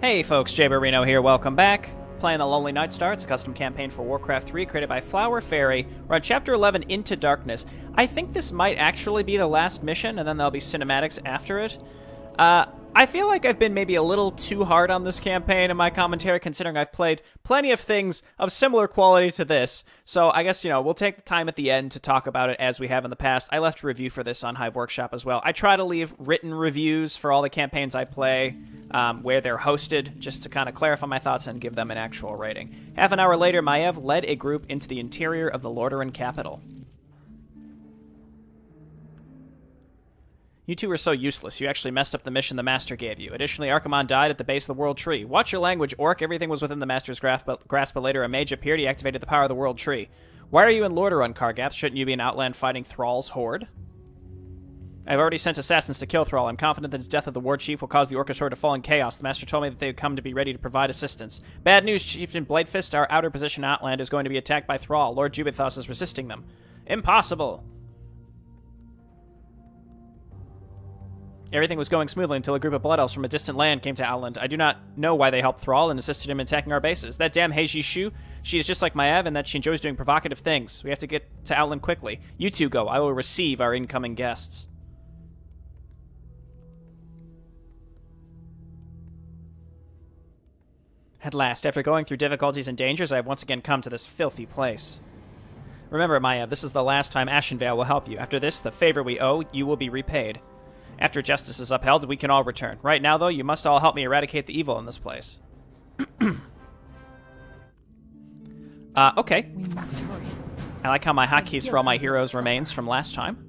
Hey folks, Jay Barino here, welcome back. Playing The Lonely Night Star, it's a custom campaign for Warcraft 3 created by Flower Fairy. We're on Chapter 11, Into Darkness. I think this might actually be the last mission, and then there'll be cinematics after it. I feel like I've been maybe a little too hard on this campaign in my commentary, considering I've played plenty of things of similar quality to this. So I guess, we'll take the time at the end to talk about it as we have in the past. I left a review for this on Hive Workshop as well. I try to leave written reviews for all the campaigns I play, where they're hosted, just to kind of clarify my thoughts and give them an actual rating. Half an hour later, Maiev led a group into the interior of the Lordaeron capital. You two were so useless, you actually messed up the mission the Master gave you. Additionally, Archimonde died at the base of the World Tree. Watch your language, Orc. Everything was within the Master's grasp, but later a mage appeared. He activated the power of the World Tree. Why are you in Lordaeron, Kargath? Shouldn't you be in Outland fighting Thrall's horde? I've already sent assassins to kill Thrall. I'm confident that his death of the War Chief will cause the Orcish horde to fall in chaos. The Master told me that they would come to be ready to provide assistance. Bad news, Chieftain Bladefist. Our outer position in Outland is going to be attacked by Thrall. Lord Jubithos is resisting them. Impossible! Everything was going smoothly until a group of Blood Elves from a distant land came to Outland. I do not know why they helped Thrall and assisted him in attacking our bases. That damn Heiji Shu, she is just like Maiev in that she enjoys doing provocative things. We have to get to Outland quickly. You two go. I will receive our incoming guests. At last, after going through difficulties and dangers, I have once again come to this filthy place. Remember, Maiev, this is the last time Ashenvale will help you. After this, the favor we owe, you will be repaid. After justice is upheld, we can all return. Right now, though, you must all help me eradicate the evil in this place. Okay. I like how my hotkeys for all my heroes remains from last time.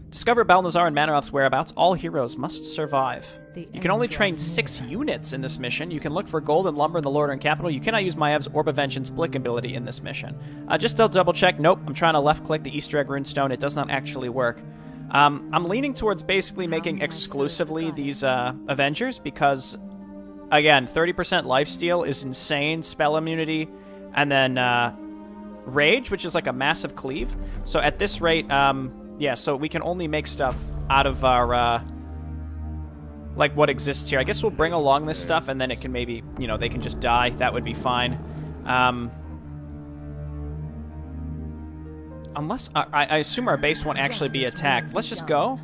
Discover Balnazar and Manaroth's whereabouts. All heroes must survive. You can only train 6 units in this mission. You can look for gold and lumber in the Lordaeron capital. You cannot use Maiev's Orb of Vengeance Blick ability in this mission. Just to double check, nope, I'm trying to left-click the Easter egg runestone. It does not actually work. I'm leaning towards basically making exclusively these Avengers because, again, 30% lifesteal is insane, spell immunity, and then Rage, which is like a massive cleave. So at this rate, yeah, so we can only make stuff out of our, like what exists here. I guess we'll bring along this stuff and then it can maybe, they can just die. That would be fine. Unless, I assume our base won't actually be attacked. Let's just go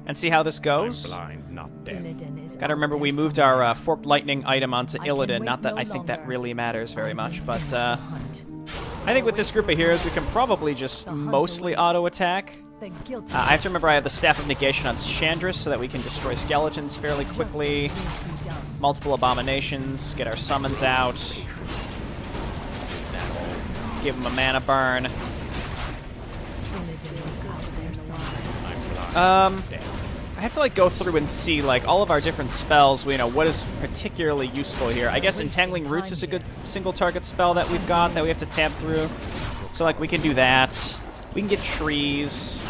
and see how this goes. Gotta remember we moved our Forked Lightning item onto Illidan. Not that I think that really matters very much, but I think with this group of heroes we can probably just mostly auto-attack. I have to remember I have the Staff of Negation on Chandris so that we can destroy skeletons fairly quickly. Multiple abominations, get our summons out. Give them a mana burn. I have to go through and see all of our different spells. What is particularly useful here. I guess Entangling Roots is a good single target spell that we've got that we have to tab through. So we can do that. We can get trees.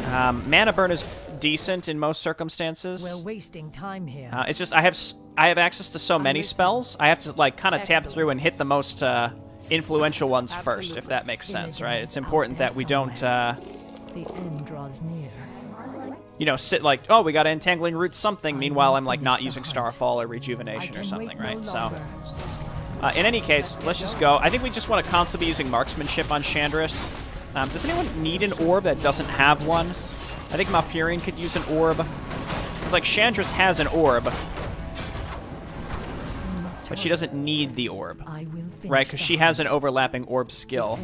Mana burn is decent in most circumstances. We're wasting time here. It's just I have access to so many spells. I have to kind of tab through and hit the most influential ones first, if that makes sense, right? It's important that we don't The end draws near. sit oh, we got Entangling Root something. Meanwhile, I'm not using Starfall or Rejuvenation or something, right? So, in any case, let's just go. I think we just want to constantly be using Marksmanship on Chandris. Does anyone need an orb that doesn't have one? I think Malfurion could use an orb. Because Chandris has an orb, but she doesn't need the orb, right? Because she has an overlapping orb skill.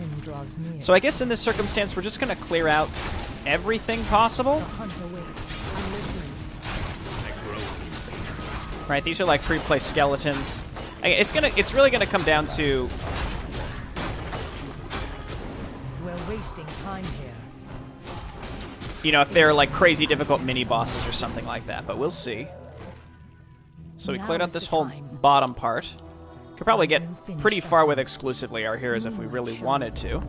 So I guess in this circumstance, we're just going to clear out everything possible. Right, these are pre-placed skeletons. It's really gonna come down to. We're wasting time here. If they're crazy difficult mini bosses or something like that, but we'll see. So we cleared out this whole bottom part. Could probably get pretty far with exclusively our heroes if we really wanted to.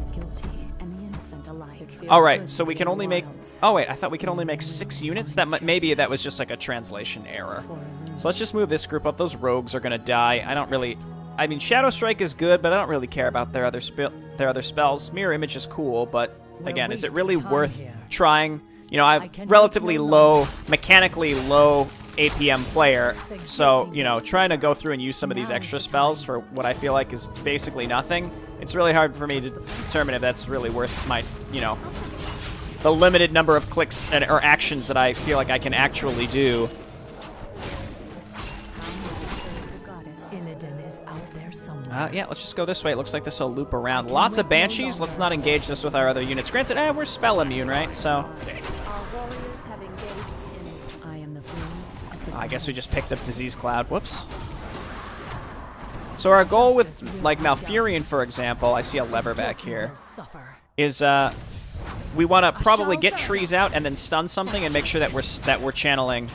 Alright, so we can only make... Oh wait, I thought we could only make 6 units? Maybe that was just a translation error. So let's just move this group up. Those rogues are going to die. I don't really... I mean, Shadow Strike is good, but I don't really care about their other spells. Mirror Image is cool, but again, is it really worth trying? I have relatively low, mechanically low APM player, so, you know, trying to go through and use some of these extra spells for what I feel like is basically nothing, it's really hard for me to determine if that's really worth my, you know, the limited number of clicks or actions that I feel like I can actually do. Yeah, let's just go this way. It looks like this will loop around. Lots of Banshees. Let's not engage this with our other units. Granted, we're spell immune, right? So I guess we just picked up Disease Cloud. Whoops. So our goal with, like, Malfurion, for example, I see a lever back here, is we want to probably get trees out and then stun something and make sure that we're channeling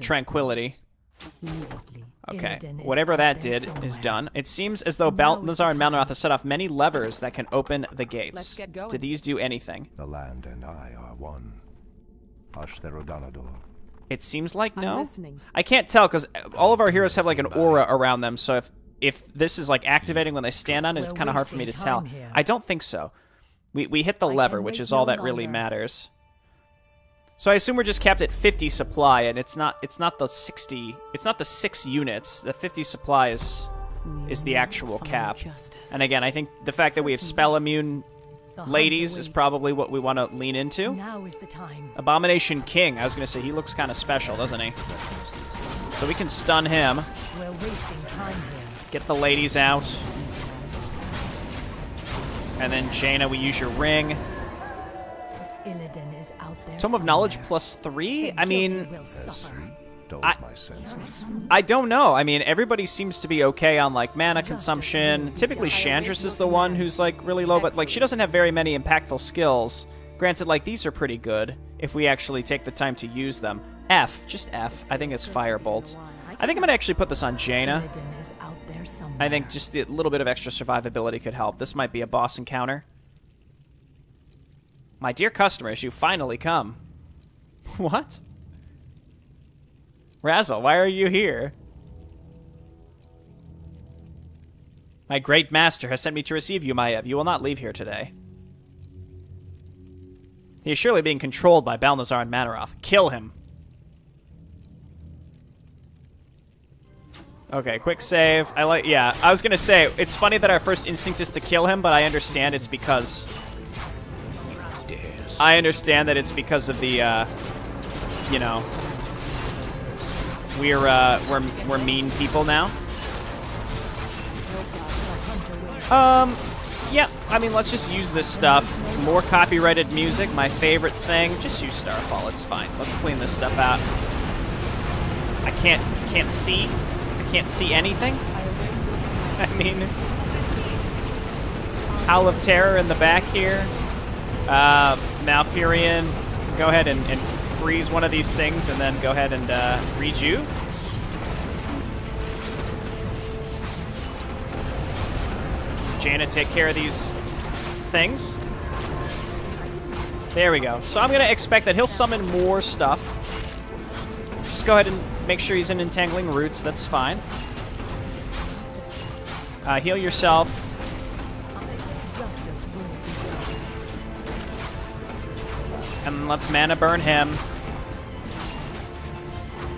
Tranquility. Okay, whatever that did is done. It seems as though Balthazar and Malnaroth have set off many levers that can open the gates. Do these do anything? The land and I are one. It seems like no. I can't tell because all of our heroes have like an aura around them, so if this is like activating when they stand on it, it's kind of hard for me to tell. I don't think so. We hit the lever, which is all that really matters. So I assume we're just capped at 50 supply, and it's not the 60. It's not the 6 units. The 50 supply is the actual cap. And again, I think the fact that we have spell immune ladies is probably what we want to lean into. Now is the time. Abomination King. I was gonna say he looks kind of special, doesn't he? So we can stun him. We're wasting time here. Get the ladies out. And then Jaina, we use your ring. Illidan is out there. Tome of Knowledge +3? I mean, my senses. I don't know. I mean, everybody seems to be okay on, like, mana consumption. Typically, Chandris is the one who's, like, really low, but, like, she doesn't have very many impactful skills. Granted, like, these are pretty good if we actually take the time to use them. F. Just F. I think it's Firebolt. I think I'm going to actually put this on Jaina. I think just a little bit of extra survivability could help. This might be a boss encounter. My dear customers, you finally come. What? Razzle, why are you here? My great master has sent me to receive you, Maiev. You will not leave here today. He is surely being controlled by Balnazzar and Manaroth. Kill him. Okay, quick save. Yeah, I was gonna say, it's funny that our first instinct is to kill him, but I understand it's because... I understand that it's because of the, you know... We're mean people now. Yeah, I mean, let's just use this stuff. More copyrighted music, my favorite thing. Just use Starfall, it's fine. Let's clean this stuff out. I can't see. I can't see anything. I mean, Howl of Terror in the back here. Malfurion, go ahead and freeze one of these things and then go ahead and rejuve. Jaina, take care of these things. There we go. So I'm going to expect that he'll summon more stuff. Just go ahead and make sure he's in Entangling Roots. That's fine. Heal yourself. And let's mana burn him.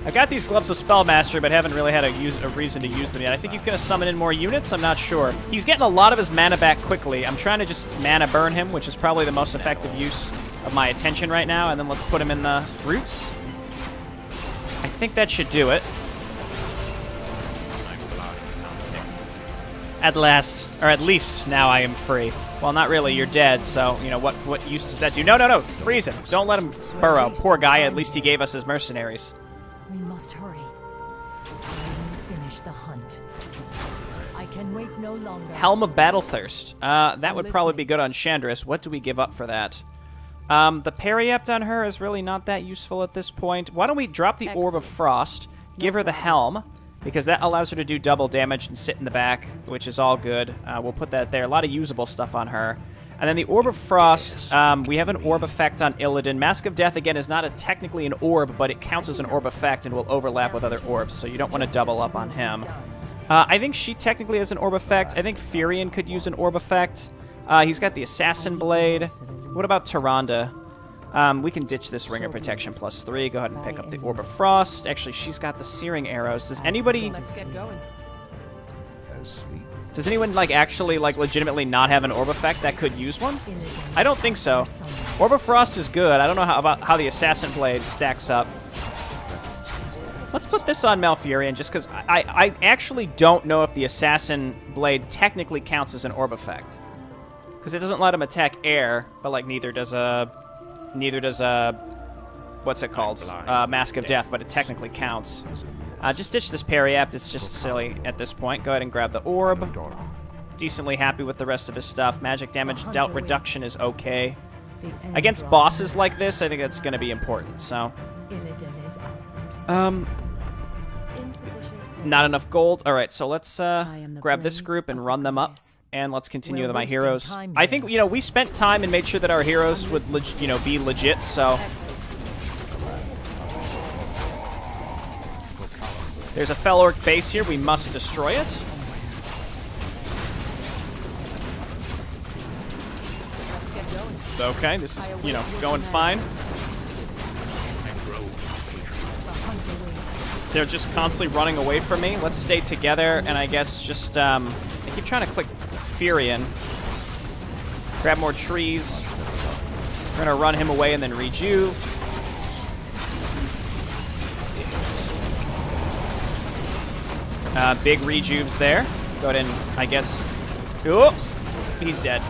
I got these Gloves of Spellmaster, but haven't really had a reason to use them yet. I think he's going to summon in more units. I'm not sure. He's getting a lot of his mana back quickly. I'm trying to just mana burn him, which is probably the most effective use of my attention right now. And then let's put him in the Roots. I think that should do it. At last, or at least now I am free. Well, not really. You're dead, so, you know, what use does that do? No, no, no. Freeze him. Don't let him burrow. Poor guy. At least he gave us his mercenaries. We must hurry. I will finish the hunt. I can wait no longer. Helm of Battlethirst. That would probably be good on Chandris. What do we give up for that? The Periept on her is really not that useful at this point. Why don't we drop the Orb of Frost, give her the Helm, because that allows her to do double damage and sit in the back, which is all good. We'll put that there. A lot of usable stuff on her. And then the Orb of Frost, we have an Orb effect on Illidan. Mask of Death, again, is not technically an orb, but it counts as an orb effect and will overlap with other orbs, so you don't want to double up on him. I think she technically has an orb effect. I think Furion could use an orb effect. He's got the Assassin Blade. What about Tyrande? We can ditch this Ring of Protection +3. Go ahead and pick up the Orb of Frost. Actually, she's got the Searing Arrows. Does anybody... Let's get going. Does anyone, like, actually, like, legitimately not have an Orb effect that could use one? I don't think so. Orb of Frost is good. I don't know about how the Assassin Blade stacks up. Let's put this on Malfurion, just because I actually don't know if the Assassin Blade technically counts as an Orb effect. Because it doesn't let him attack air, but, like, neither does what's it called? Mask of Death, but it technically counts. Just ditch this Periapt. It's just silly at this point. Go ahead and grab the Orb. Decently happy with the rest of his stuff. Magic damage dealt reduction is okay. Against bosses like this, I think that's going to be important, so... Not enough gold. Alright, so let's grab this group and run them up. And let's continue with my heroes. I think, you know, we spent time and made sure that our heroes would, you know, be legit, so... There's a Fel Orc base here. We must destroy it. Okay, this is, you know, going fine. They're just constantly running away from me. Let's stay together, and I guess just, I keep trying to click Furion. Grab more trees. We're gonna run him away and then rejuve. Big rejuves there. Go ahead and, I guess... Oh, he's dead.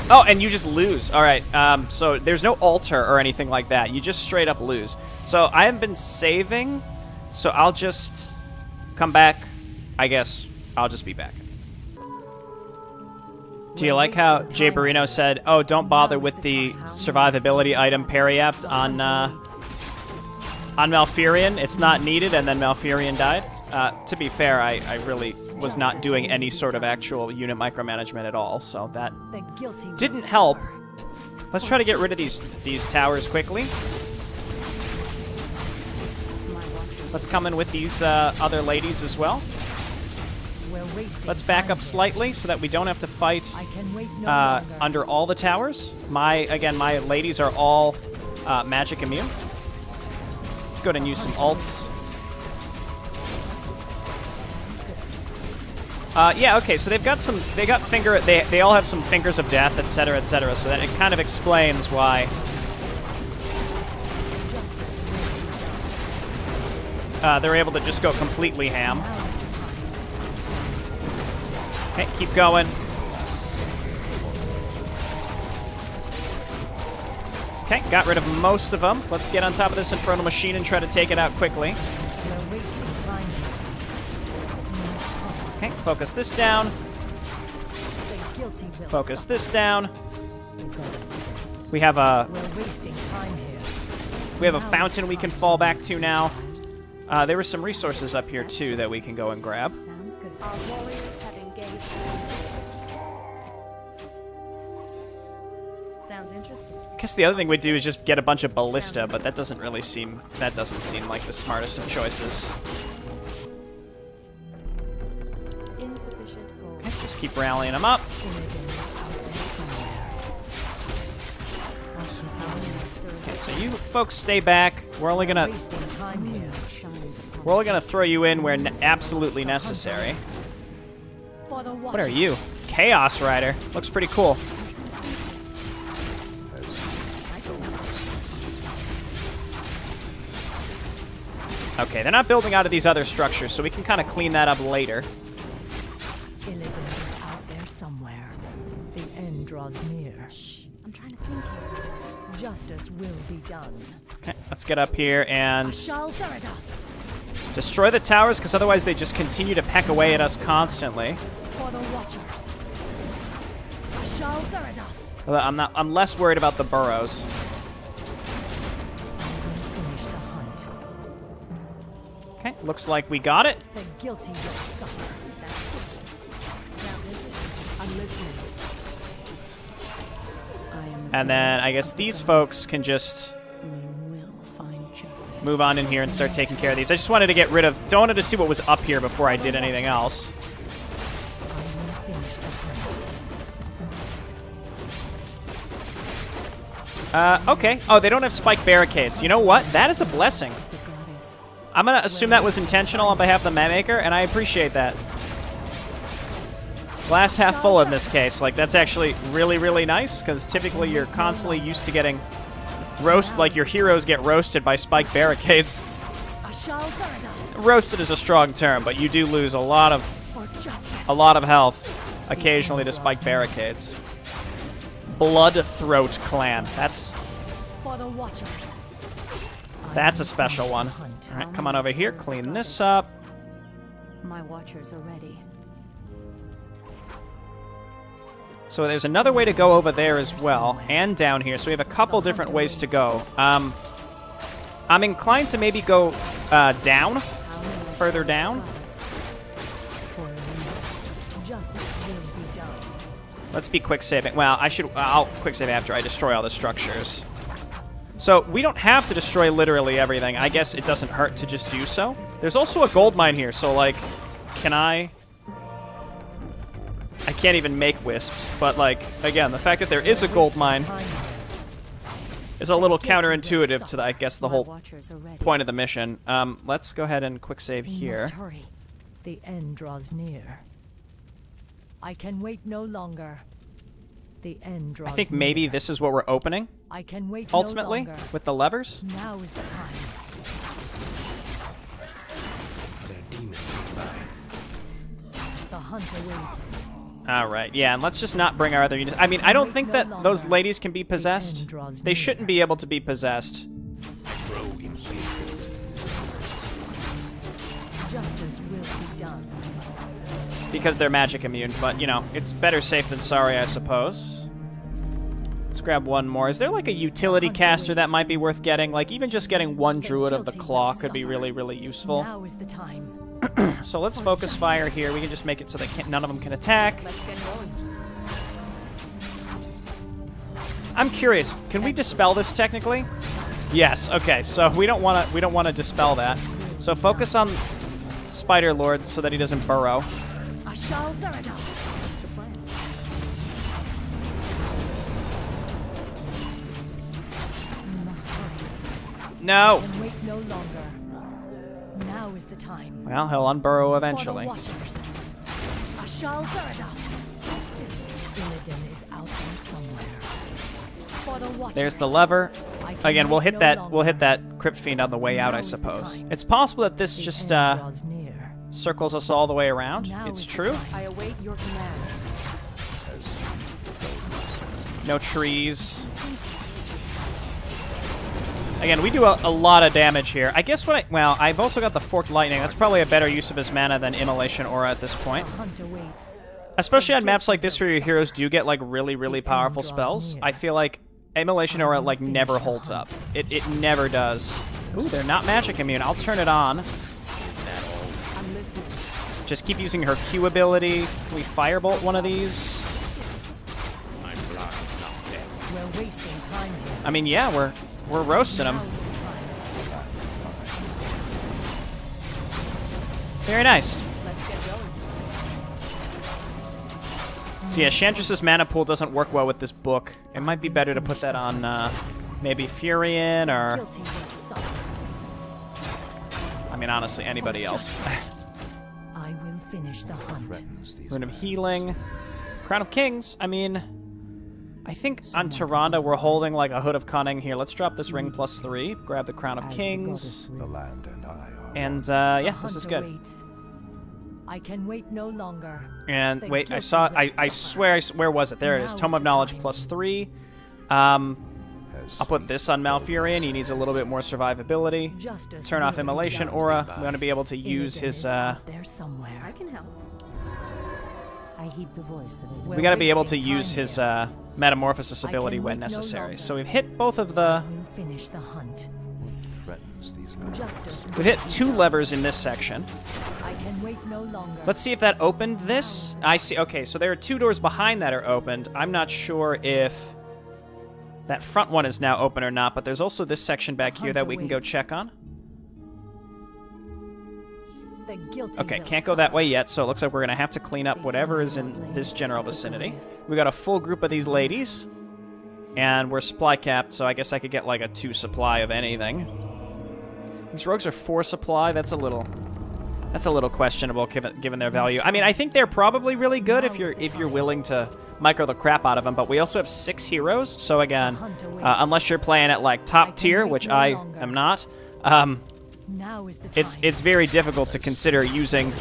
Oh, and you just lose. All right, so there's no altar or anything like that. You just straight up lose. So I have been saving, so I'll just come back. I guess I'll just be back. Do you like how Jay Barino said, oh, don't bother with the survivability item Periapt on Malfurion? It's not needed, and then Malfurion died? To be fair, I really was not doing any sort of actual unit micromanagement at all, so that didn't help. Let's try to get rid of these towers quickly. Let's come in with these other ladies as well. Let's back up slightly so that we don't have to fight under all the towers. Again, my ladies are all magic immune. Let's go ahead and use some ults. Yeah, okay, so they all have some Fingers of Death, etc., etc., so that it kind of explains why. They're able to just go completely ham. Okay, keep going. Okay, got rid of most of them. Let's get on top of this Infernal Machine and try to take it out quickly. Okay, focus this down. Focus this down. We have a fountain we can fall back to now. There were some resources up here too that we can go and grab. Sounds good. Our warriors have engaged. Sounds interesting. I guess the other thing we'd do is just get a bunch of ballista, but that doesn't seem like the smartest of choices. Just keep rallying them up. Okay, so you folks stay back. We're only gonna throw you in where absolutely necessary. What are you? Chaos Rider. Looks pretty cool. Okay, they're not building out of these other structures, so we can kind of clean that up later. The end draws near. Shh. I'm trying to think here. Justice will be done. Okay, let's get up here and destroy the towers, because otherwise they just continue to peck away at us constantly. For the Watchers. I'm less worried about the burrows. Finish the hunt. Okay, looks like we got it. The guilty will suffer. Sounds interesting. I'm listening. And then I guess these folks can just move on in here and start taking care of these. I just wanted to get rid of... wanted to see what was up here before I did anything else. Okay. Oh, they don't have spike barricades. You know what? That is a blessing. The goddess. I'm gonna assume that was intentional on behalf of the map maker, and I appreciate that. Glass half full in this case. Like, that's actually really, really nice, because typically you're constantly used to getting like your heroes get roasted by spike barricades. Roasted is a strong term, but you do lose a lot of health occasionally to spike barricades. Bloodthroat clan. That's a special one. All right, come on over here. Clean this up. My watchers are ready. So there's another way to go over there as well, and down here. So we have a couple different ways to go. I'm inclined to maybe go down, further down. Let's be quick saving. Well, I'll quick save after I destroy all the structures. So we don't have to destroy literally everything. I guess it doesn't hurt to just do so. There's also a gold mine here, so like, can I can't even make wisps, but like, again, the fact that there is a gold mine is a little counterintuitive to, I guess, the whole point of the mission. Let's go ahead and quick save here. The end draws near. I can wait no longer. The end draws I think maybe this is what we're opening, I can wait ultimately, no longer. with the levers. Now is the time. The hunt awaits. Alright, yeah, and let's just not bring our other units. I mean, I don't think that those ladies can be possessed. They shouldn't be able to be possessed. Justice will be done. Because they're magic immune, but, you know, it's better safe than sorry, I suppose. Let's grab one more. Is there, like, a utility caster that might be worth getting? Like, even just getting one Druid of the Claw could be really, really useful. Now is the time. So let's focus fire here. We can just make it so that none of them can attack. I'm curious. Can we dispel this technically? Yes. Okay. So we don't want to dispel that. So focus on Spider Lord so that he doesn't burrow. No. Wait no longer. Now is the time. Well, he'll unburrow eventually. There's the lever. Again, we'll hit that Crypt Fiend on the way out, I suppose. It's possible that this just circles us all the way around. It's true. I await your command. No trees. Again, we do a lot of damage here. I guess well, I've also got the Forked Lightning. That's probably a better use of his mana than Immolation Aura at this point. Especially on maps like this where your heroes do get, like, really, really powerful spells. I feel like Immolation Aura, like, never holds up. It never does. Ooh, they're not magic immune. I'll turn it on. Just keep using her Q ability. Can we Firebolt one of these? We're wasting time here. I mean, yeah, we're roasting them. Very nice. Let's get going. So yeah, Chantress's mana pool doesn't work well with this book. It might be better to put that on maybe Furion or... I mean, honestly, anybody else. I will finish the hunt. Rune of Healing. Crown of Kings. I mean... I think on Tyrande we're holding like a Hood of Cunning here. Let's drop this ring +3. Grab the Crown of Kings. The land and I are And yeah, this is good. I can wait no longer. And wait, I saw. I swear. Where was it? There it is. Tome of Knowledge +3. I'll put this on Malfurion. He needs a little bit more survivability. Turn off Immolation Aura. We want to be able to use his. There somewhere. I can help. I heed the voice of it. We got to be able to use his Metamorphosis ability when necessary. So we've hit both of the. We'll finish the hunt. We've hit 2 levers in this section. I can wait no longer. Let's see if that opened this. I see. Okay, so there are 2 doors behind that are opened. I'm not sure if that front one is now open or not, but there's also this section back here that we can go check on. Okay, can't go that way yet, so it looks like we're going to have to clean up whatever is in this general vicinity. We got a full group of these ladies. And we're supply capped, so I guess I could get like a 2 supply of anything. These rogues are 4 supply. That's a little questionable given their value. I mean, I think they're probably really good if you're willing to micro the crap out of them. But we also have 6 heroes, so again, unless you're playing at like top tier, which I am not, it's very difficult to consider using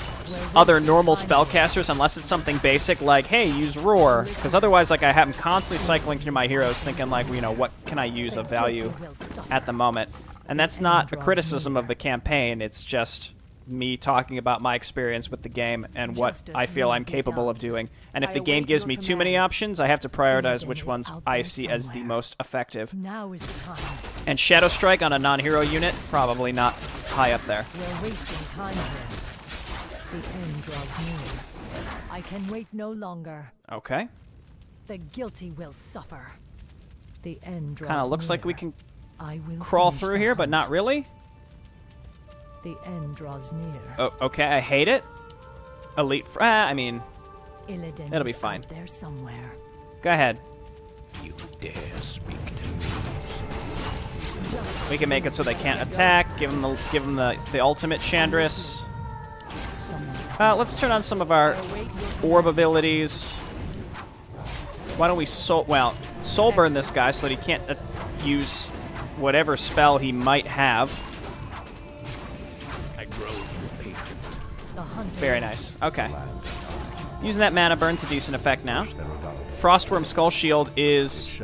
other normal spellcasters unless it's something basic like, hey, use Roar, because otherwise, like, I'm constantly cycling through my heroes thinking like, you know, what can I use of value at the moment? And that's not a criticism of the campaign. It's just me talking about my experience with the game and what I feel I'm capable of doing. And if the game gives me too many options, I have to prioritize which ones I see as the most effective. And Shadow Strike on a non-hero unit, probably not high up there. We're wasting time here. The end draws near. I can wait no longer. Okay. The guilty will suffer. The end draws Kind of looks near. like we can I will crawl finish through the here, but hunt. not really. The end draws near. Oh, okay, I hate it. Elite, I mean, Illidan it'll be is fine. out there somewhere. Go ahead. You dare speak to me? We can make it so they can't attack. Give them the ultimate Chandris. Let's turn on some of our orb abilities. Why don't we soul burn this guy so that he can't use whatever spell he might have. Very nice. Okay. Using that mana burn to decent effect now. Frostworm Skull Shield is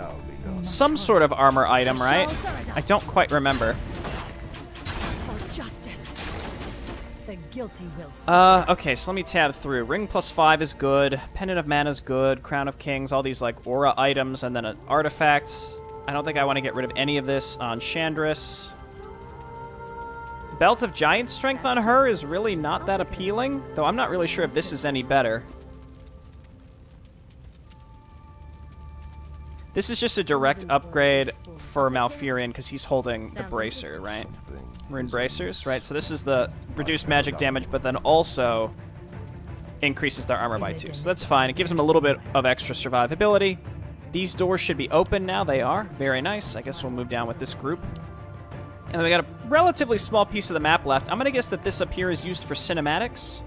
some sort of armor item, right? I don't quite remember. For justice. The guilty will suffer. Okay, so let me tab through. Ring +5 is good. Pendant of Mana is good. Crown of Kings, all these like aura items, and then artifacts. I don't think I want to get rid of any of this on Chandris. Belt of Giant Strength on her is really not that appealing, though I'm not really sure if this is any better. This is just a direct upgrade for Malfurion because he's holding the Bracer, right? Rune Bracers, right? So this is the reduced magic damage, but then also increases their armor by 2. So that's fine. It gives them a little bit of extra survivability. These doors should be open now. They are. Very nice. I guess we'll move down with this group. And then we got a relatively small piece of the map left. I'm going to guess that this up here is used for cinematics.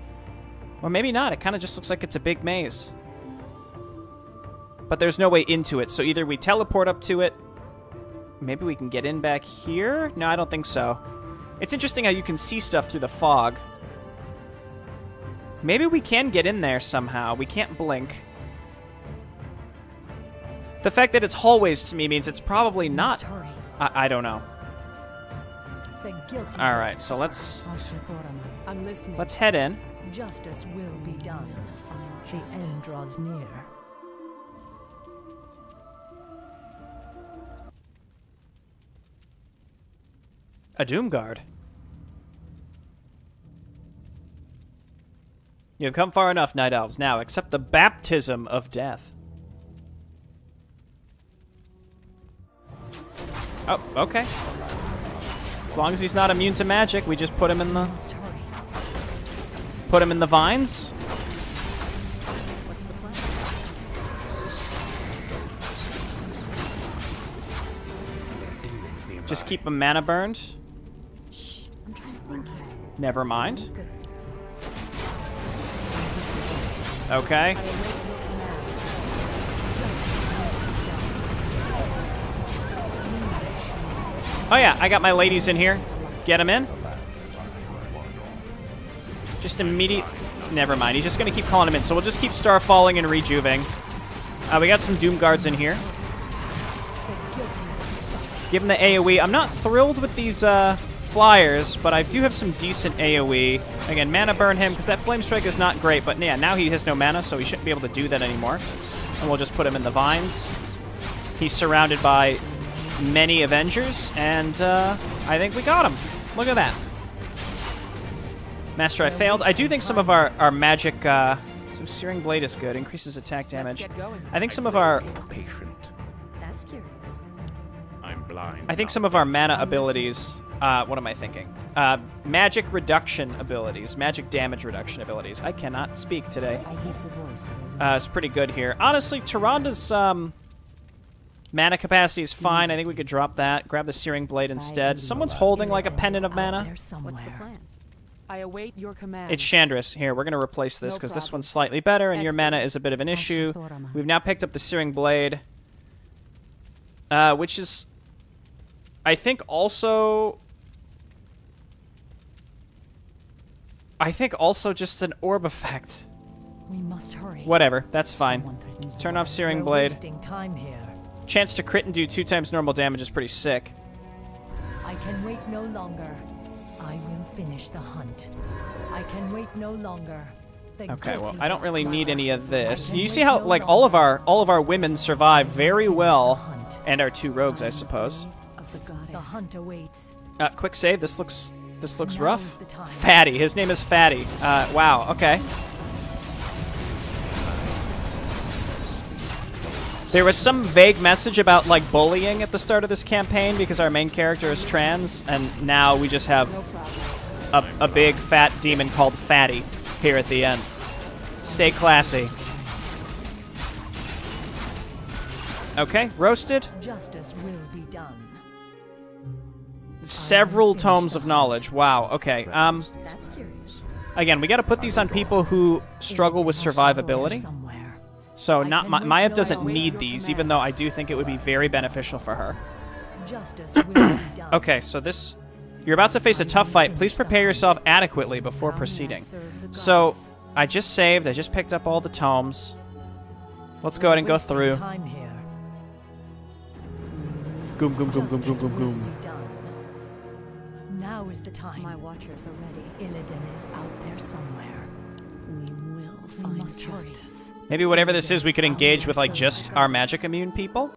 Or maybe not. It kind of just looks like it's a big maze. But there's no way into it, so either we teleport up to it. Maybe we can get in back here? No, I don't think so. It's interesting how you can see stuff through the fog. Maybe we can get in there somehow. We can't blink. The fact that it's hallways to me means it's probably not... I don't know. Alright, so let's head in. Justice will be done. The end draws near. A Doomguard. You have come far enough, Night Elves. Now accept the baptism of death. Oh, okay. As long as he's not immune to magic, we just put him in the vines. What's the plan? Just keep him mana burned. I'm trying to think here. Never mind. Good. Okay. Oh yeah, I got my ladies in here. Get them in. Just immediate... Never mind, he's just going to keep calling him in. So we'll just keep Starfalling and Rejuving. We got some Doomguards in here. Give him the AoE. I'm not thrilled with these flyers, but I do have some decent AoE. Again, mana burn him, because that Flame Strike is not great. But yeah, now he has no mana, so he shouldn't be able to do that anymore. And we'll just put him in the vines. He's surrounded by many Avengers, and I think we got him. Look at that. Master, I failed. I do think some of our magic... so Searing Blade is good. Increases attack damage. I think some of our... That's curious. I'm blind. I think some of our mana abilities... what am I thinking? Magic reduction abilities. Magic damage reduction abilities. I cannot speak today. I hate the voice. It's pretty good here. Honestly, Tyranda's... Mana capacity is fine. I think we could drop that. Grab the Searing Blade instead. Someone's holding like a pendant of mana. What's the plan? I await your command. It's Chandris. Here, we're going to replace this because this one's slightly better and your mana is a bit of an issue. We've now picked up the Searing Blade, which is, I think, also just an orb effect. We must hurry. Whatever, that's fine. Turn off Searing Blade. Wasting time here. Chance to crit and do 2 times normal damage is pretty sick. I can wait no longer. I will finish the hunt. I can wait no longer. Okay, well, I don't really need any of this. You see how, like, all of our women survive very well, and our 2 rogues, I suppose. The hunt awaits. Quick save. This looks rough. Fatty. His name is Fatty. Wow. Okay. There was some vague message about, like, bullying at the start of this campaign because our main character is trans, and now we just have a big fat demon called Fatty here at the end. Stay classy. Okay, roasted. Justice will be done. Several tomes of knowledge. Wow. Okay. That's curious. Again, we got to put these on people who struggle with survivability. So not Maiev doesn't need these, even though I do think it would be very beneficial for her. Justice will be done. Okay, so this... You're about to face a tough fight. Please prepare yourself adequately before proceeding. So, I just saved. I just picked up all the tomes. Let's go ahead and go through. Goom, goom, goom, goom, goom, goom, goom. Now is the time. My watchers are ready. Illidan is out there somewhere. We will find justice. Maybe whatever this is, we could engage with, like, just our magic immune people?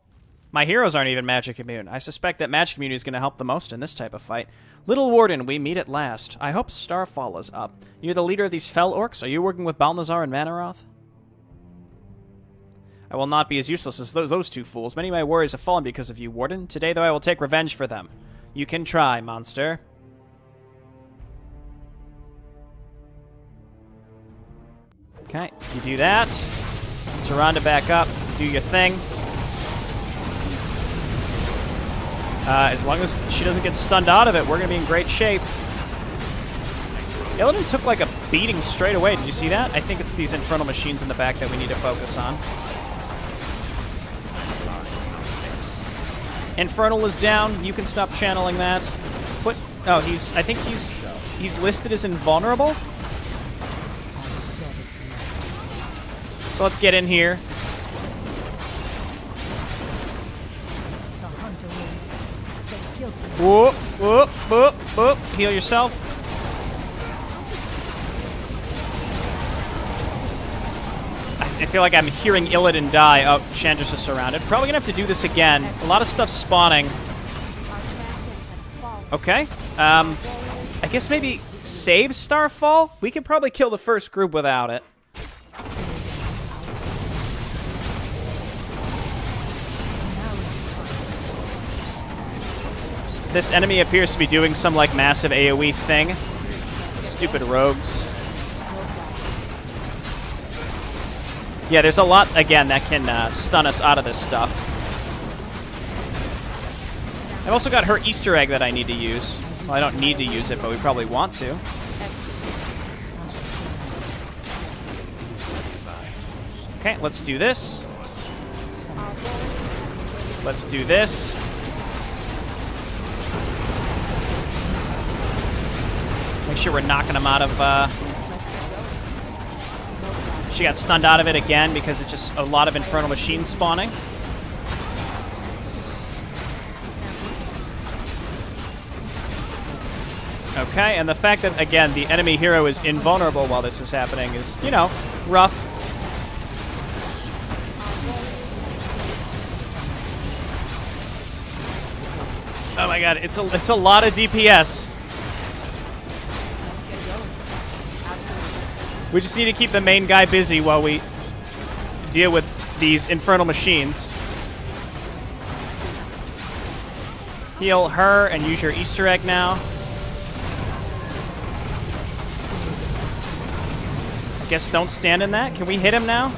My heroes aren't even magic immune. I suspect that magic immunity is going to help the most in this type of fight. Little Warden, we meet at last. I hope Starfall is up. You're the leader of these fell orcs. Are you working with Balnazzar and Manaroth? I will not be as useless as those 2 fools. Many of my warriors have fallen because of you, Warden. Today, though, I will take revenge for them. You can try, monster. Okay, you do that. Tyrande back up. Do your thing. As long as she doesn't get stunned out of it, we're going to be in great shape. Illidan took like a beating straight away. Did you see that? I think it's these infernal machines in the back that we need to focus on. Infernal is down. You can stop channeling that. Put... Oh, I think he's listed as invulnerable. So let's get in here. Whoop, whoop, whoop, whoop. Heal yourself. I feel like I'm hearing Illidan die. Oh, Chandris is surrounded. Probably gonna have to do this again. A lot of stuff spawning. Okay. I guess maybe save Starfall? We could probably kill the first group without it. This enemy appears to be doing some, like, massive AoE thing. Stupid rogues. Yeah, there's a lot, again, that can stun us out of this stuff. I've also got her Easter egg that I need to use. Well, I don't need to use it, but we probably want to. Okay, let's do this. Let's do this. Make sure we're knocking him out of... She got stunned out of it again because it's just a lot of infernal machines spawning. Okay, and the fact that, again, the enemy hero is invulnerable while this is happening is, you know, rough. Oh my god, it's a lot of DPS. We just need to keep the main guy busy while we deal with these infernal machines. Heal her and use your Easter egg now. I guess don't stand in that. Can we hit him now?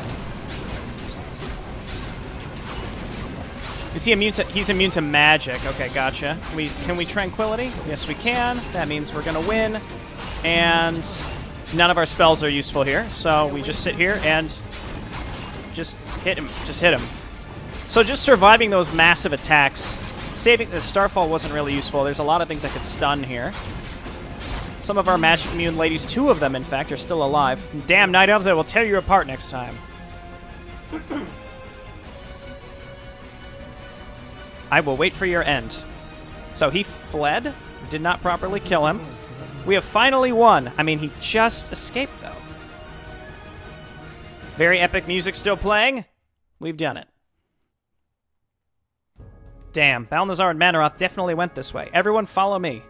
Is he immune to... He's immune to magic. Okay, gotcha. Can we Tranquility? Yes, we can. That means we're going to win. And none of our spells are useful here. So we just sit here and just hit him. Just hit him. So just surviving those massive attacks. Saving... The Starfall wasn't really useful. There's a lot of things that could stun here. Some of our magic immune ladies, 2 of them, in fact, are still alive. Damn Night Elves, I will tear you apart next time. I will wait for your end. So he fled, did not properly kill him. We have finally won. I mean, he just escaped, though. Very epic music still playing. We've done it. Damn, Balnazzar and Manaroth definitely went this way. Everyone follow me.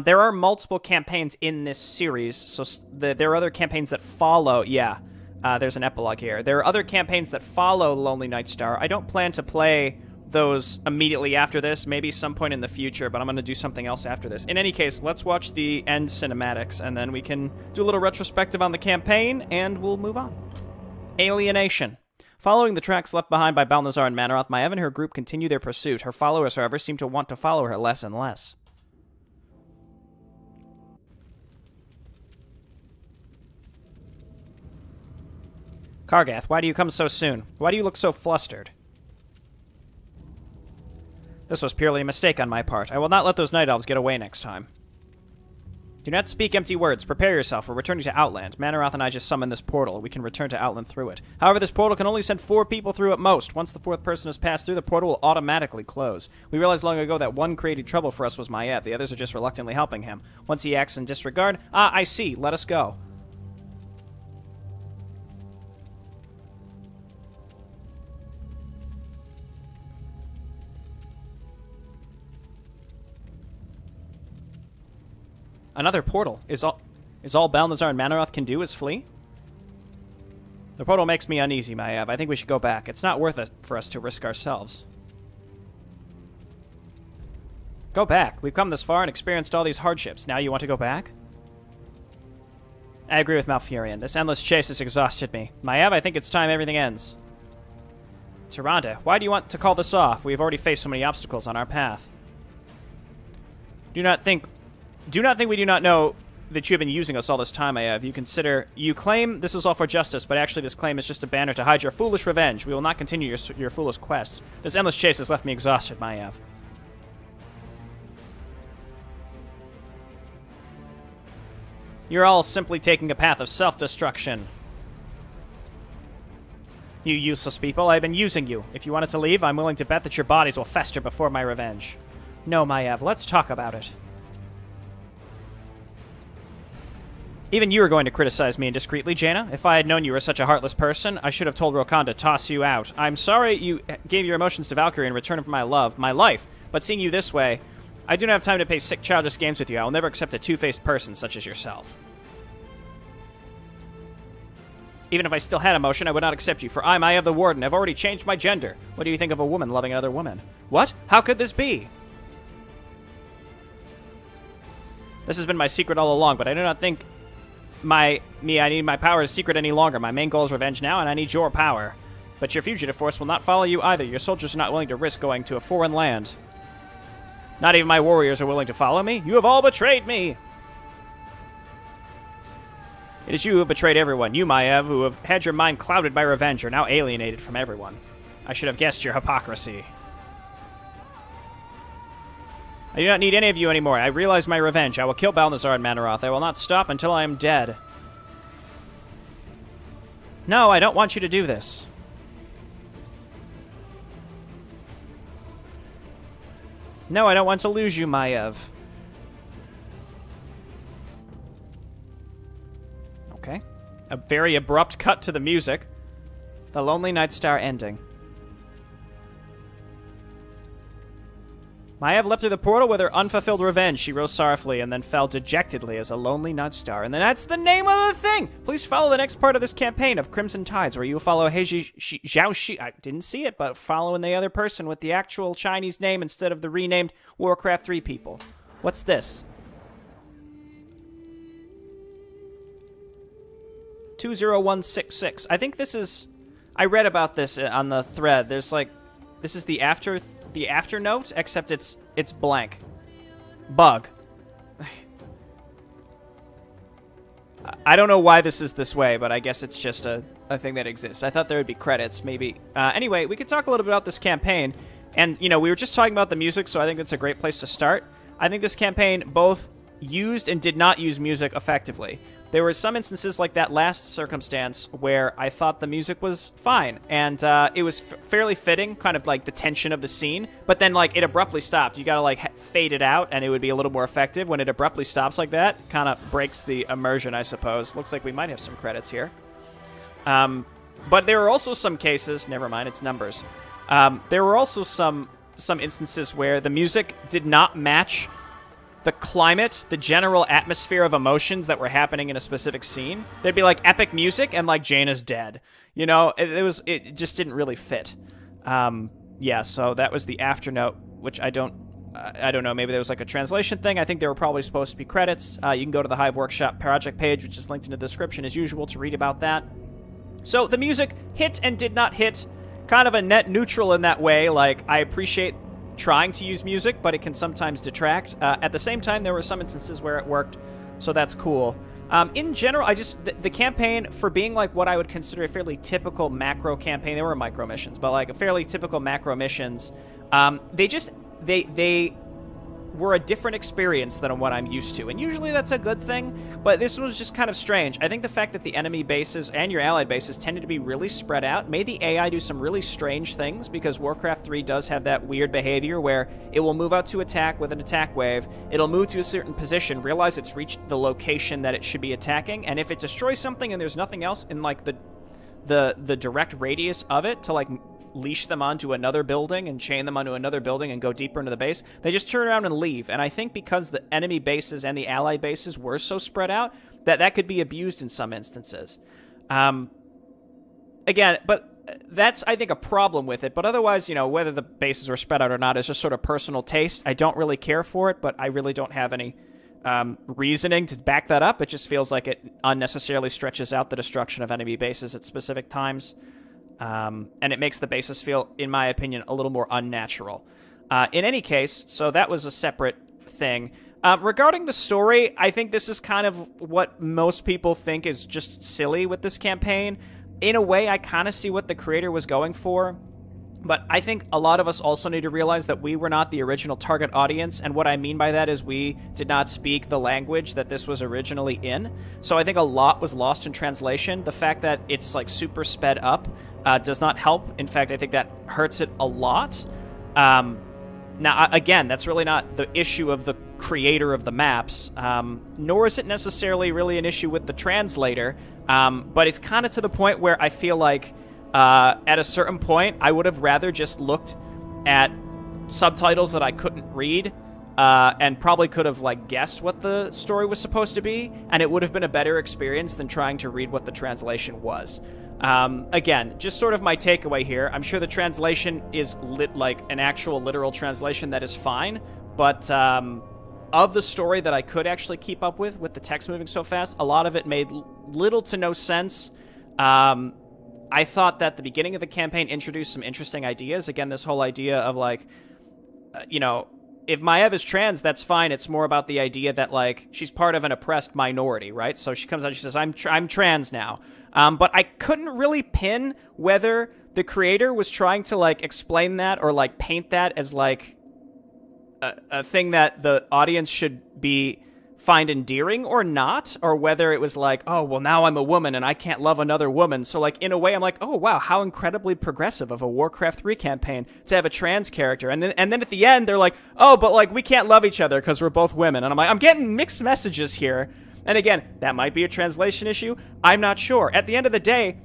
There are multiple campaigns in this series, so there are other campaigns that follow. Yeah, there's an epilogue here. There are other campaigns that follow Lonely Nightstar. I don't plan to play those immediately after this, maybe some point in the future, but I'm going to do something else after this. In any case, let's watch the end cinematics, and then we can do a little retrospective on the campaign, and we'll move on. Alienation. Following the tracks left behind by Balnazzar and Manaroth, Maiev and her group continue their pursuit. Her followers, however, seem to want to follow her less and less. Kargath, why do you come so soon? Why do you look so flustered? This was purely a mistake on my part. I will not let those Night Elves get away next time. Do not speak empty words. Prepare yourself. We're returning to Outland. Manaroth and I just summoned this portal. We can return to Outland through it. However, this portal can only send 4 people through at most. Once the 4th person has passed through, the portal will automatically close. We realized long ago that one created trouble for us was Maiev. The others are just reluctantly helping him. Once he acts in disregard... Ah, I see. Let us go. Another portal. Is all Balnazzar and Manaroth can do is flee? The portal makes me uneasy, Maiev. I think we should go back. It's not worth it for us to risk ourselves. Go back. We've come this far and experienced all these hardships. Now you want to go back? I agree with Malfurion. This endless chase has exhausted me. Maiev, I think it's time everything ends. Tyrande, why do you want to call this off? We have already faced so many obstacles on our path. Do not think we do not know that you have been using us all this time, Maiev. You claim this is all for justice, but actually this claim is just a banner to hide your foolish revenge. We will not continue your foolish quest. This endless chase has left me exhausted, Maiev. You're all simply taking a path of self-destruction. You useless people, I've been using you. If you wanted to leave, I'm willing to bet that your bodies will fester before my revenge. No, Maiev, let's talk about it. Even you are going to criticize me indiscreetly, Jaina. If I had known you were such a heartless person, I should have told Rokan to toss you out. I'm sorry you gave your emotions to Valkyrie in return for my love, my life, but seeing you this way, I do not have time to play sick childish games with you. I will never accept a two-faced person such as yourself. Even if I still had emotion, I would not accept you, for I have the Warden. I've already changed my gender. What do you think of a woman loving another woman? What? How could this be? This has been my secret all along, but I do not think I need my power as secret any longer. My main goal is revenge now, and I need your power. But your fugitive force will not follow you either. Your soldiers are not willing to risk going to a foreign land. Not even my warriors are willing to follow me. You have all betrayed me. It is you who have betrayed everyone. You, Maiev, who have had your mind clouded by revenge, are now alienated from everyone. I should have guessed your hypocrisy. I do not need any of you anymore. I realize my revenge. I will kill Balnazzar and Manaroth. I will not stop until I am dead. No, I don't want you to do this. No, I don't want to lose you, Maiev. Okay. A very abrupt cut to the music. The Lonely Nightstar ending. Maiev leapt through the portal with her unfulfilled revenge. She rose sorrowfully and then fell dejectedly as a lonely Nightstar. And then that's the name of the thing! Please follow the next part of this campaign of Crimson Tides, where you will follow Heiji Zhaoxi. I didn't see it, but following the other person with the actual Chinese name instead of the renamed Warcraft 3 people. What's this? 20166. I think this is... I read about this on the thread. There's like... This is the after note, except it's blank. Bug. I don't know why this is this way, but I guess it's just a thing that exists. I thought there would be credits, maybe. Anyway, we could talk a little bit about this campaign. And, you know, we were just talking about the music, so I think that's a great place to start. I think this campaign both used and did not use music effectively. There were some instances like that last circumstance where I thought the music was fine, and it was fairly fitting, kind of like the tension of the scene, but then like it abruptly stopped. You gotta like fade it out, and it would be a little more effective. When it abruptly stops like that, kind of breaks the immersion, I suppose. Looks like we might have some credits here. But there were also some cases, never mind, it's numbers. There were also some instances where the music did not match the climate, the general atmosphere of emotions that were happening in a specific scene. There'd be like epic music and like Jaina's dead. You know, it just didn't really fit. Yeah, so that was the afternote, which I don't know, maybe there was like a translation thing. I think there were probably supposed to be credits. You can go to the Hive Workshop project page, which is linked in the description as usual, to read about that. So the music hit and did not hit. Kind of a net neutral in that way. Like, I appreciate trying to use music, but it can sometimes detract. At the same time, there were some instances where it worked, so that's cool. In general, the campaign, for being like what I would consider a fairly typical macro campaign, there were micro missions, but like a fairly typical macro missions, they were a different experience than what I'm used to, and usually that's a good thing, but this was just kind of strange. I think the fact that the enemy bases and your allied bases tended to be really spread out made the AI do some really strange things, because Warcraft 3 does have that weird behavior where it will move out to attack with an attack wave, it'll move to a certain position, realize it's reached the location that it should be attacking, and if it destroys something and there's nothing else in like the direct radius of it to like leash them onto another building and chain them onto another building and go deeper into the base, they just turn around and leave. And I think because the enemy bases and the allied bases were so spread out, that could be abused in some instances. Again, but that's, I think, a problem with it. But otherwise, you know, whether the bases were spread out or not is just sort of personal taste. I don't really care for it, but I really don't have any reasoning to back that up. It just feels like it unnecessarily stretches out the destruction of enemy bases at specific times. And it makes the bases feel, in my opinion, a little more unnatural. In any case, so that was a separate thing. Regarding the story, I think this is kind of what most people think is just silly with this campaign. In a way, I kind of see what the creator was going for. But I think a lot of us also need to realize that we were not the original target audience, and what I mean by that is we did not speak the language that this was originally in. So I think a lot was lost in translation. The fact that it's like super sped up does not help. In fact, I think that hurts it a lot. Now, again, that's really not the issue of the creator of the maps, nor is it necessarily really an issue with the translator, but it's kind of to the point where I feel like at a certain point, I would have rather just looked at subtitles that I couldn't read, and probably could have like guessed what the story was supposed to be, and it would have been a better experience than trying to read what the translation was. Again, just sort of my takeaway here. I'm sure the translation is like an actual literal translation that is fine, but of the story that I could actually keep up with the text moving so fast, a lot of it made little to no sense. I thought that the beginning of the campaign introduced some interesting ideas. Again, this whole idea of, like, you know, if Maiev is trans, that's fine. It's more about the idea that, like, she's part of an oppressed minority, right? So she comes out and she says, I'm trans now. But I couldn't really pin whether the creator was trying to, like, explain that or, like, paint that as, like, a thing that the audience should find endearing or not, or whether it was like, oh, well, now I'm a woman and I can't love another woman. So, like, in a way, I'm like, oh, wow, how incredibly progressive of a Warcraft 3 campaign to have a trans character. And then at the end, they're like, oh, but, like, we can't love each other because we're both women. And I'm like, I'm getting mixed messages here. And again, that might be a translation issue. I'm not sure. At the end of the day,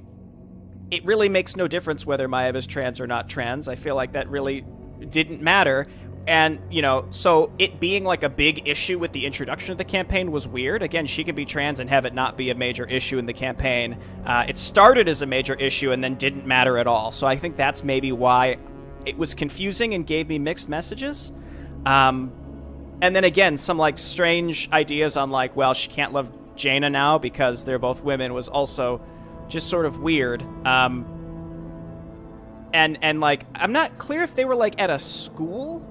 it really makes no difference whether Maiev is trans or not trans. I feel like that really didn't matter. And, you know, so it being like a big issue with the introduction of the campaign was weird. Again, she could be trans and have it not be a major issue in the campaign. It started as a major issue and then didn't matter at all. So I think that's maybe why it was confusing and gave me mixed messages. And then again, some like strange ideas on like, well, she can't love Jaina now because they're both women was also just sort of weird. And like, I'm not clear if they were like at a school,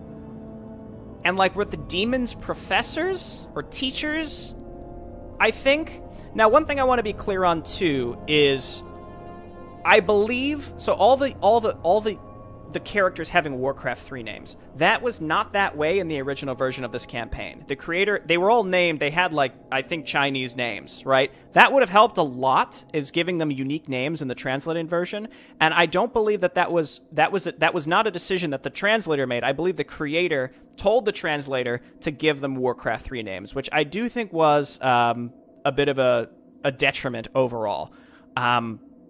and like were the demons professors or teachers, I think. Now, one thing I want to be clear on too is, I believe so. All the characters having Warcraft 3 names, that was not that way in the original version of this campaign. The creator, they were all named, they had like, I think, Chinese names, right? That would have helped a lot, is giving them unique names in the translated version. And I don't believe that was not a decision that the translator made. I believe the creator told the translator to give them Warcraft 3 names, which I do think was a bit of a detriment overall,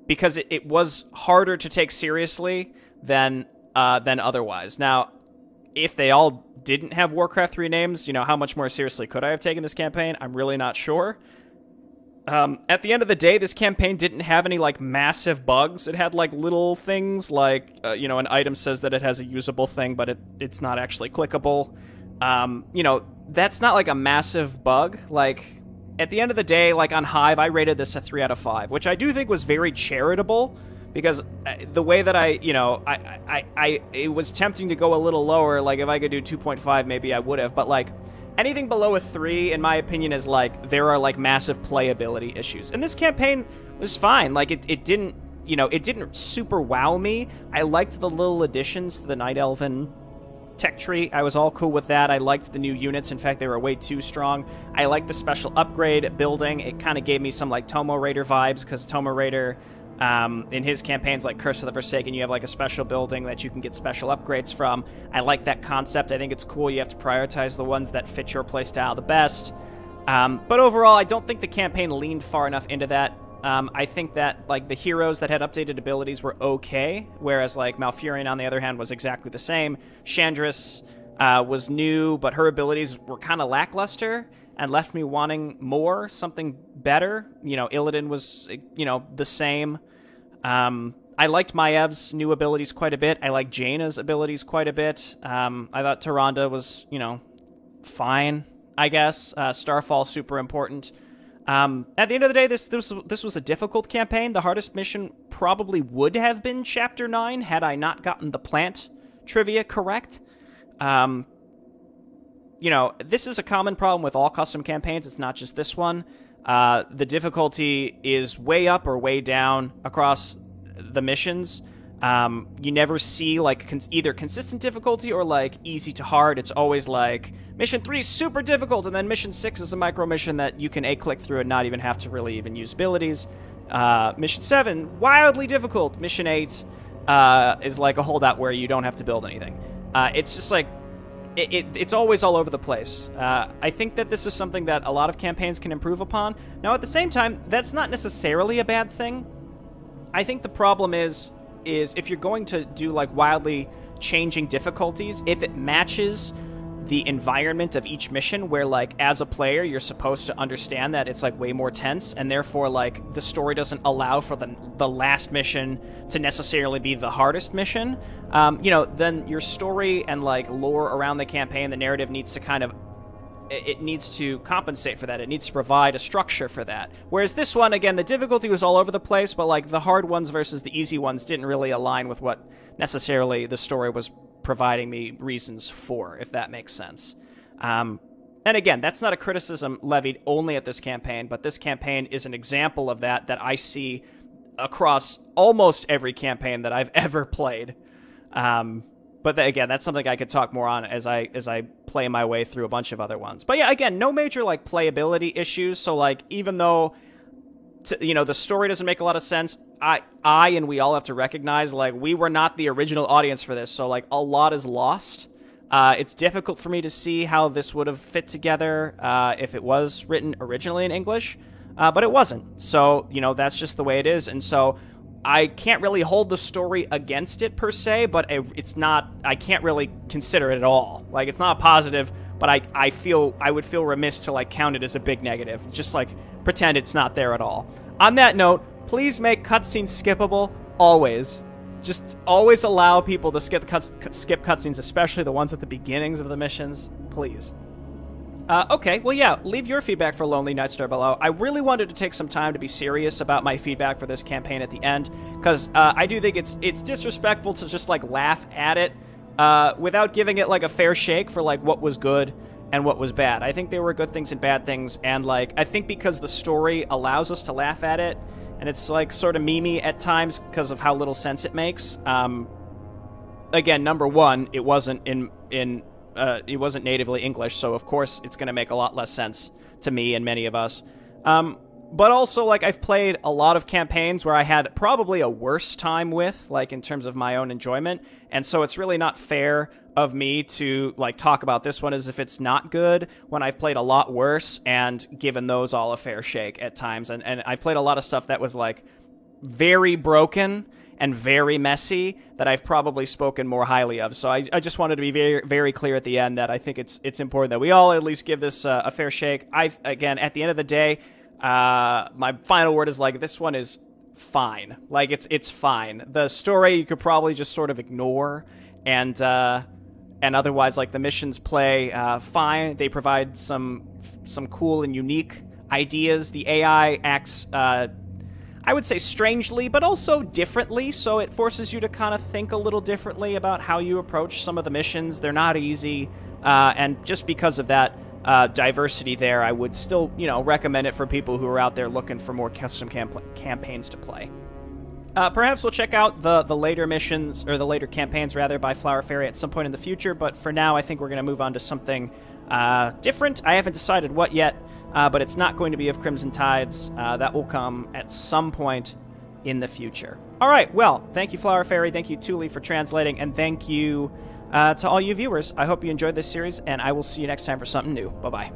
because it was harder to take seriously than otherwise. Now, if they all didn't have Warcraft 3 names, you know, how much more seriously could I have taken this campaign? I'm really not sure. At the end of the day, this campaign didn't have any, like, massive bugs. It had, like, little things, like, you know, an item says that it has a usable thing, but it's not actually clickable. You know, that's not, like, a massive bug. Like, at the end of the day, like, on Hive, I rated this a 3 out of 5, which I do think was very charitable, because the way that it was tempting to go a little lower. Like, if I could do 2.5, maybe I would have. But, like, anything below a 3, in my opinion, is, like, there are, like, massive playability issues. And this campaign was fine. Like, it didn't, you know, it didn't super wow me. I liked the little additions to the Night Elven tech tree. I was all cool with that. I liked the new units. In fact, they were way too strong. I liked the special upgrade building. It kind of gave me some, like, Tomo Raider vibes, because Tomo Raider, in his campaigns like Curse of the Forsaken, you have like a special building that you can get special upgrades from. I like that concept. I think it's cool. You have to prioritize the ones that fit your playstyle the best. But overall, I don't think the campaign leaned far enough into that. I think that like the heroes that had updated abilities were okay, whereas like Malfurion, on the other hand, was exactly the same. Chandris was new, but her abilities were kind of lackluster and left me wanting more, something better. You know, Illidan was, you know, the same. I liked Maev's new abilities quite a bit. I liked Jaina's abilities quite a bit. I thought Tyrande was, you know, fine, I guess. Starfall, super important. At the end of the day, this was a difficult campaign. The hardest mission probably would have been Chapter 9 had I not gotten the plant trivia correct. You know, this is a common problem with all custom campaigns. It's not just this one. The difficulty is way up or way down across the missions. You never see, like, either consistent difficulty or, like, easy to hard. It's always, like, Mission 3 is super difficult, and then Mission 6 is a micro-mission that you can A-click through and not even have to really even use abilities. Mission 7, wildly difficult. Mission 8 is, like, a holdout where you don't have to build anything. It's just, like, it's always all over the place. I think that this is something that a lot of campaigns can improve upon. Now, at the same time, that's not necessarily a bad thing. I think the problem is if you're going to do, like, wildly changing difficulties, if it matches the environment of each mission, where, like, as a player, you're supposed to understand that it's, like, way more tense, and therefore, like, the story doesn't allow for the last mission to necessarily be the hardest mission, you know, then your story and, like, lore around the campaign, the narrative needs to kind of, it needs to compensate for that. It needs to provide a structure for that. Whereas this one, again, the difficulty was all over the place, but, like, the hard ones versus the easy ones didn't really align with what necessarily the story was providing me reasons for, if that makes sense. And again, that's not a criticism levied only at this campaign, but this campaign is an example of that I see across almost every campaign that I've ever played. But again, that's something I could talk more on as I play my way through a bunch of other ones. But yeah, again, no major, like, playability issues. So, like, even though, you know, the story doesn't make a lot of sense, I and we all have to recognize, like, we were not the original audience for this. So, like, a lot is lost. It's difficult for me to see how this would have fit together if it was written originally in English. But it wasn't. So, you know, that's just the way it is. And so I can't really hold the story against it per se, but it's not, I can't really consider it at all. Like, it's not a positive, but I would feel remiss to, like, count it as a big negative. Just, like, pretend it's not there at all. On that note, please make cutscenes skippable, always. Just always allow people to skip cutscenes, especially the ones at the beginnings of the missions, please. Okay, well, yeah, leave your feedback for Lonely Nightstar below. I really wanted to take some time to be serious about my feedback for this campaign at the end, because I do think it's disrespectful to just, like, laugh at it without giving it, like, a fair shake for, like, what was good and what was bad. I think there were good things and bad things, and, like, I think because the story allows us to laugh at it, and it's, like, sort of memey at times because of how little sense it makes. Again, number one, it wasn't it wasn't natively English, so of course it's going to make a lot less sense to me and many of us. But also, like, I've played a lot of campaigns where I had probably a worse time with, like, in terms of my own enjoyment, and so it's really not fair of me to, like, talk about this one as if it's not good when I've played a lot worse and given those all a fair shake at times. And I've played a lot of stuff that was, like, very broken and very messy that I've probably spoken more highly of. So I just wanted to be very, very clear at the end that I think it's important that we all at least give this a fair shake. Again, at the end of the day, my final word is, like, this one is fine. Like, it's fine. The story you could probably just sort of ignore, and otherwise, like, the missions play fine. They provide some cool and unique ideas. The AI acts I would say strangely, but also differently, so it forces you to kind of think a little differently about how you approach some of the missions. They're not easy, and just because of that diversity there, I would still, you know, recommend it for people who are out there looking for more custom campaigns to play. Perhaps we'll check out the later missions, or the later campaigns, rather, by Flower Fairy at some point in the future, but for now, I think we're going to move on to something different. I haven't decided what yet, but it's not going to be of Crimson Tides. That will come at some point in the future. All right, well, thank you, Flower Fairy. Thank you, Thule, for translating, and thank you to all you viewers. I hope you enjoyed this series, and I will see you next time for something new. Bye-bye.